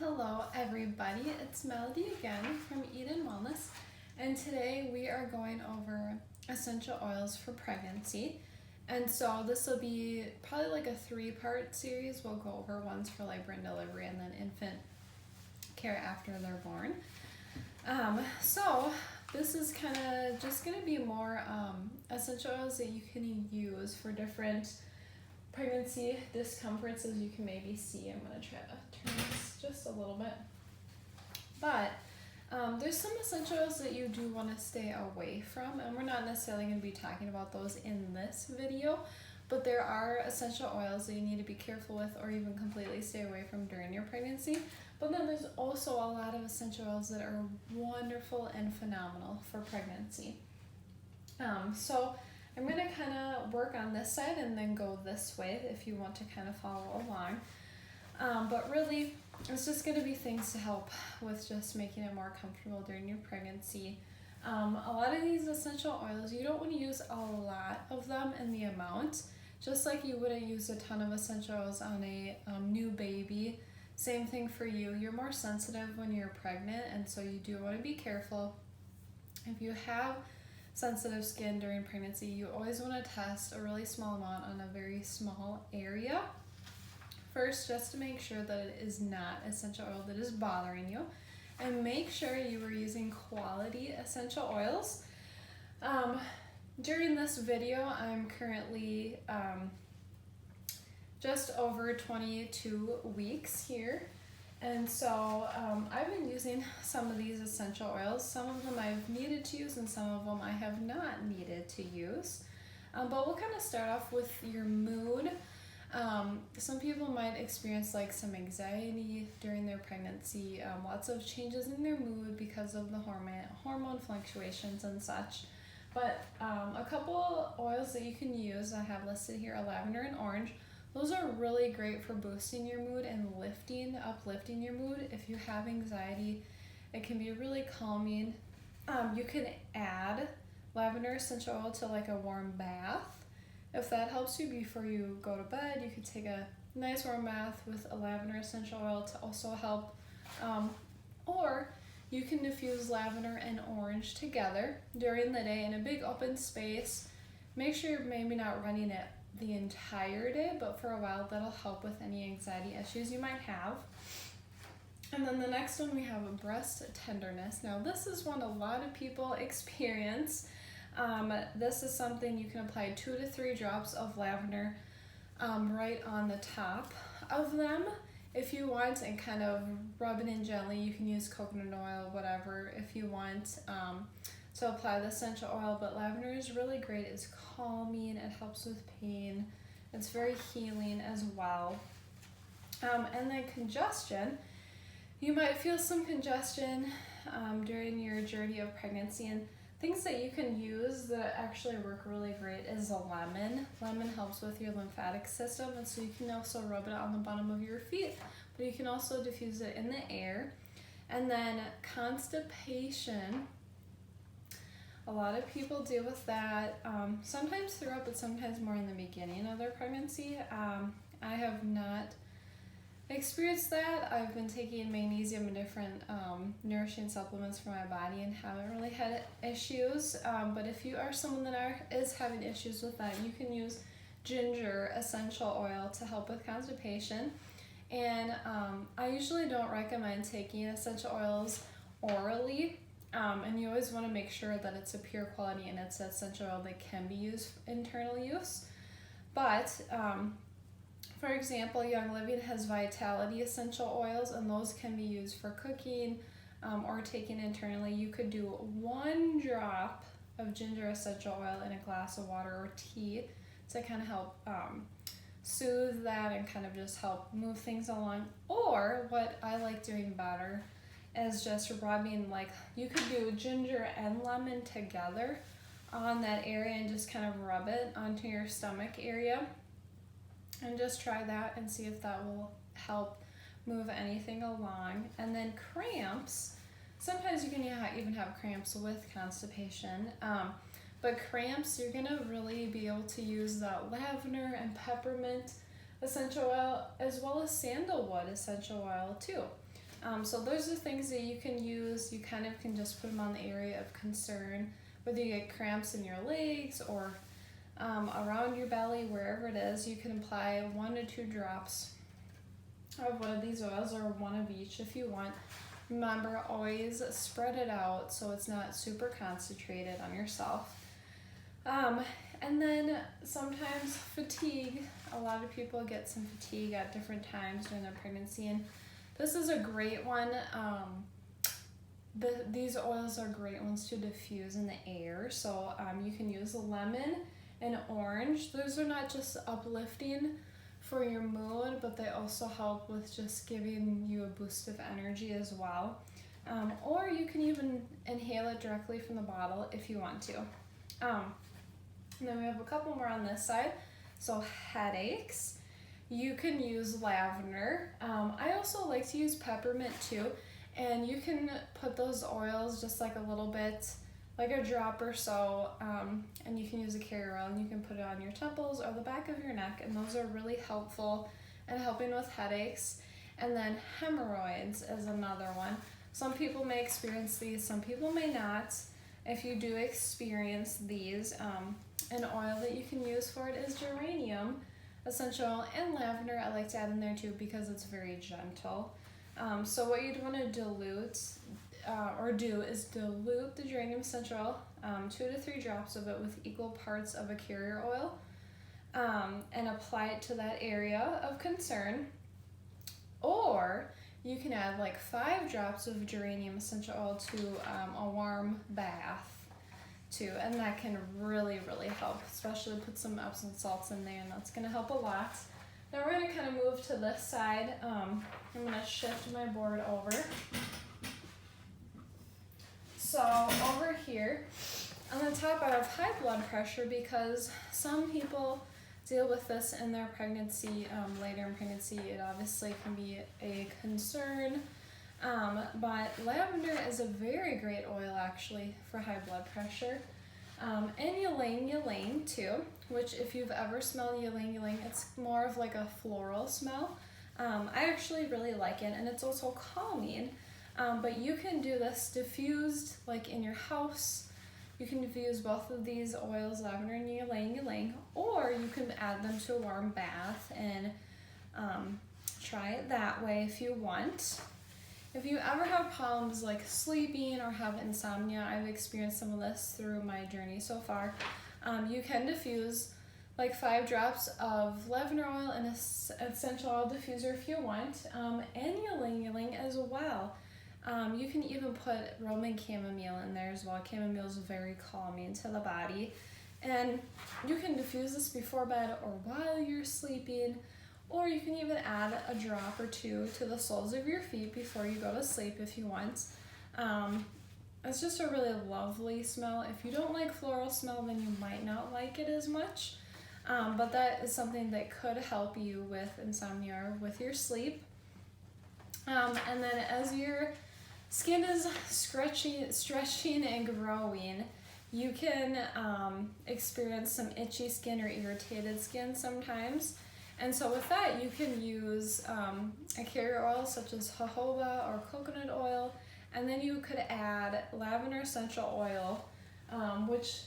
Hello everybody, it's Melody again from Eden Wellness, and today we are going over essential oils for pregnancy. And so this will be probably like a 3-part series. We'll go over ones for labor and delivery and then infant care after they're born. So this is kind of just going to be more essential oils that you can use for different pregnancy discomforts, as you can maybe see. I'm going to try to turn this just a little bit. But there's some essential oils that you do want to stay away from, and we're not necessarily going to be talking about those in this video, but there are essential oils that you need to be careful with or even completely stay away from during your pregnancy. But then there's also a lot of essential oils that are wonderful and phenomenal for pregnancy. So I'm going to kind of work on this side and then go this way if you want to kind of follow along. But really, it's just going to be things to help with just making it more comfortable during your pregnancy. A lot of these essential oils, you don't want to use a lot of them in the amount, just like you wouldn't use a ton of essential oils on a new baby. Same thing for you. You're more sensitive when you're pregnant, and so you do want to be careful. If you have sensitive skin during pregnancy, you always want to test a really small amount on a very small area first, just to make sure that it is not essential oil that is bothering you, and make sure you are using quality essential oils. During this video, I'm currently just over 22 weeks here. And so I've been using some of these essential oils. Some of them I've needed to use and some of them I have not needed to use. But we'll kind of start off with your mood. Some people might experience like some anxiety during their pregnancy, lots of changes in their mood because of the hormone fluctuations and such. But a couple oils that you can use I have listed here are lavender and orange. Those are really great for boosting your mood and uplifting your mood. If you have anxiety, it can be really calming. You can add lavender essential oil to like a warm bath. If that helps you before you go to bed, you could take a nice warm bath with a lavender essential oil to also help. Or you can diffuse lavender and orange together during the day in a big open space. Make sure you're maybe not running it the entire day, but for a while that'll help with any anxiety issues you might have. And then the next one, we have a breast tenderness. Now this is one a lot of people experience. This is something you can apply 2 to 3 drops of lavender right on the top of them if you want, and kind of rub it in gently. You can use coconut oil, whatever, if you want to apply the essential oil, but lavender is really great. It's calming, it helps with pain, it's very healing as well. And then congestion, you might feel some congestion during your journey of pregnancy, and things that you can use that actually work really great is a lemon. Lemon helps with your lymphatic system, and so you can also rub it on the bottom of your feet, but you can also diffuse it in the air. And then constipation, a lot of people deal with that, sometimes throughout, but sometimes more in the beginning of their pregnancy. I have not experienced that. I've been taking magnesium and different nourishing supplements for my body and haven't really had issues. But if you are someone that is having issues with that, you can use ginger essential oil to help with constipation. And I usually don't recommend taking essential oils orally. And you always want to make sure that it's a pure quality and it's essential oil that can be used for internal use. But for example, Young Living has Vitality essential oils, and those can be used for cooking or taken internally. You could do 1 drop of ginger essential oil in a glass of water or tea to kind of help soothe that and kind of just help move things along. Or what I like doing better is just rubbing, like you could do ginger and lemon together on that area and just kind of rub it onto your stomach area, and just try that and see if that will help move anything along. And then cramps, sometimes you can even have cramps with constipation, but cramps, you're gonna really be able to use that lavender and peppermint essential oil as well as sandalwood essential oil too. So those are things that you can use. You kind of can just put them on the area of concern, whether you get cramps in your legs or around your belly, wherever it is. You can apply 1 to 2 drops of one of these oils, or one of each if you want. Remember, always spread it out so it's not super concentrated on yourself. And then sometimes fatigue. A lot of people get some fatigue at different times during their pregnancy, and this is a great one. These oils are great ones to diffuse in the air. So you can use lemon and orange. Those are not just uplifting for your mood, but they also help with just giving you a boost of energy as well. Or you can even inhale it directly from the bottle if you want to. And then we have a couple more on this side. So headaches, you can use lavender. I also like to use peppermint too. And you can put those oils just like a little bit, like a drop or so, and you can use a carrier oil and you can put it on your temples or the back of your neck, and those are really helpful in helping with headaches. And then hemorrhoids is another one. Some people may experience these, some people may not. If you do experience these, an oil that you can use for it is geranium essential oil, and lavender I like to add in there too because it's very gentle. So what you'd want to dilute is dilute the geranium essential oil, 2 to 3 drops of it with equal parts of a carrier oil, and apply it to that area of concern. Or you can add like 5 drops of geranium essential oil to a warm bath too, and that can really, really help, especially put some Epsom salts in there, and that's going to help a lot. Now we're going to kind of move to this side. I'm going to shift my board over. So over here on the top I have high blood pressure because some people deal with this in their pregnancy. Later in pregnancy it obviously can be a concern, but lavender is a very great oil actually for high blood pressure. And ylang too, which if you've ever smelled ylang, it's more of like a floral smell. I actually really like it, and it's also calming. But you can do this diffused like in your house. You can diffuse both of these oils, lavender and ylang, or you can add them to a warm bath and try it that way if you want. If you ever have problems like sleeping or have insomnia, I've experienced some of this through my journey so far, you can diffuse like 5 drops of lavender oil in an essential oil diffuser if you want, and ylang as well. You can even put Roman chamomile in there as well. Chamomile is very calming to the body, and you can diffuse this before bed or while you're sleeping, or you can even add a drop or 2 to the soles of your feet before you go to sleep if you want. It's just a really lovely smell. If you don't like floral smell, then you might not like it as much, but that is something that could help you with insomnia or with your sleep. And then as your skin is stretching and growing, you can experience some itchy skin or irritated skin sometimes. And so with that, you can use a carrier oil such as jojoba or coconut oil, and then you could add lavender essential oil, which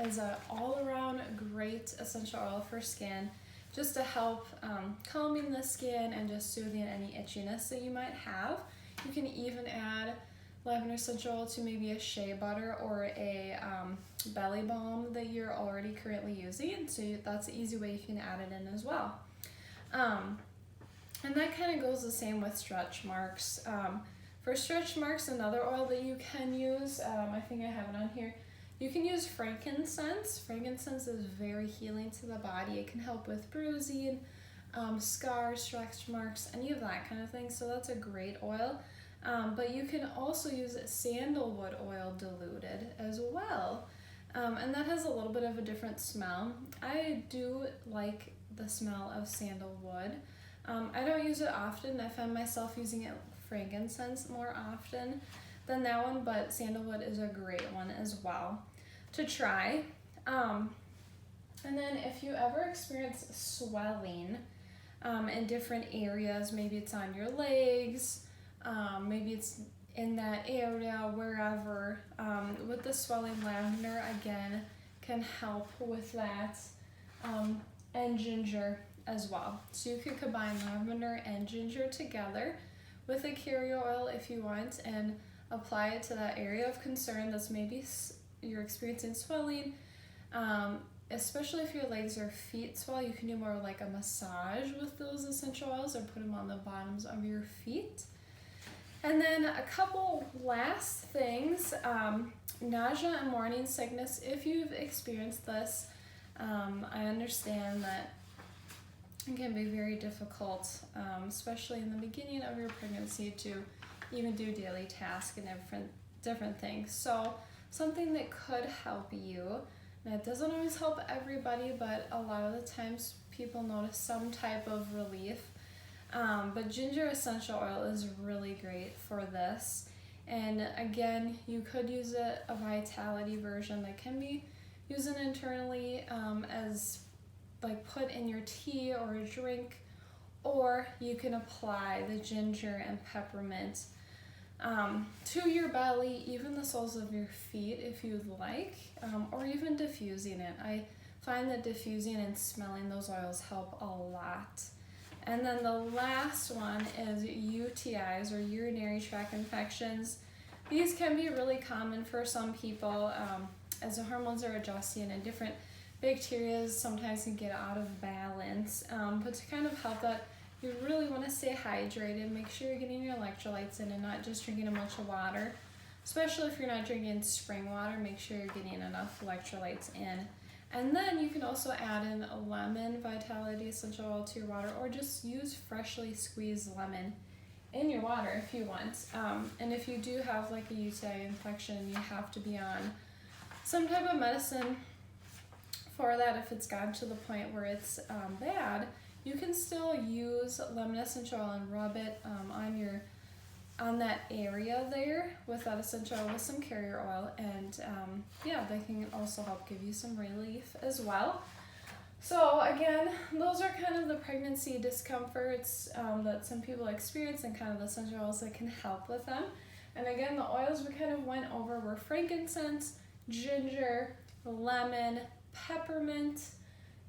is an all-around great essential oil for skin, just to help calming the skin and just soothing any itchiness that you might have. You can even add lavender essential oil to maybe a shea butter or a belly balm that you're already currently using, so that's an easy way you can add it in as well. And that kind of goes the same with stretch marks. For stretch marks, another oil that you can use, I think I have it on here, you can use frankincense. Frankincense is very healing to the body. It can help with bruising, scars, stretch marks, any of that kind of thing, so that's a great oil. But you can also use sandalwood oil diluted as well, and that has a little bit of a different smell. I do like the smell of sandalwood. I don't use it often. I find myself using it frankincense more often than that one, but sandalwood is a great one as well to try. And then if you ever experience swelling in different areas, maybe it's on your legs, maybe it's in that area, wherever. With the swelling, lavender again can help with that, and ginger as well. So you could combine lavender and ginger together with a carrier oil if you want, and apply it to that area of concern that's maybe you're experiencing swelling. Especially if your legs or feet swell, you can do more like a massage with those essential oils, or put them on the bottoms of your feet. And then a couple last things, nausea and morning sickness. If you've experienced this, I understand that it can be very difficult, especially in the beginning of your pregnancy, to even do daily tasks and different things. So something that could help you, and it doesn't always help everybody, but a lot of the times people notice some type of relief. But ginger essential oil is really great for this. And again, you could use a vitality version that can be used internally, as like put in your tea or a drink, or you can apply the ginger and peppermint to your belly, even the soles of your feet if you'd like, or even diffusing it. I find that diffusing and smelling those oils help a lot. And then the last one is UTIs, or urinary tract infections. These can be really common for some people, as the hormones are adjusting and different bacteria sometimes can get out of balance. But to kind of help that, you really want to stay hydrated. Make sure you're getting your electrolytes in and not just drinking a bunch of water. Especially if you're not drinking spring water, make sure you're getting enough electrolytes in. And then you can also add in a lemon vitality essential oil to your water, or just use freshly squeezed lemon in your water if you want. And if you do have like a UTI infection, you have to be on some type of medicine for that. If it's gotten to the point where it's bad, you can still use lemon essential oil and rub it on that area there with that essential oil with some carrier oil, and yeah, they can also help give you some relief as well. So again, those are kind of the pregnancy discomforts that some people experience, and kind of the essential oils that can help with them. And again, the oils we kind of went over were frankincense, ginger, lemon, peppermint,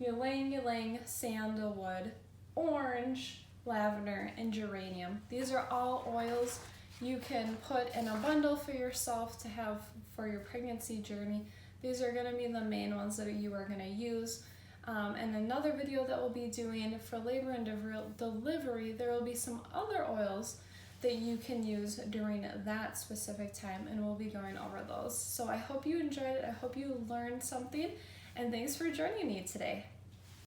ylang-ylang, sandalwood, orange, lavender, and geranium. These are all oils you can put in a bundle for yourself to have for your pregnancy journey. These are going to be the main ones that you are going to use. And another video that we'll be doing for labor and delivery, there will be some other oils that you can use during that specific time, and we'll be going over those. So I hope you enjoyed it. I hope you learned something, and thanks for joining me today.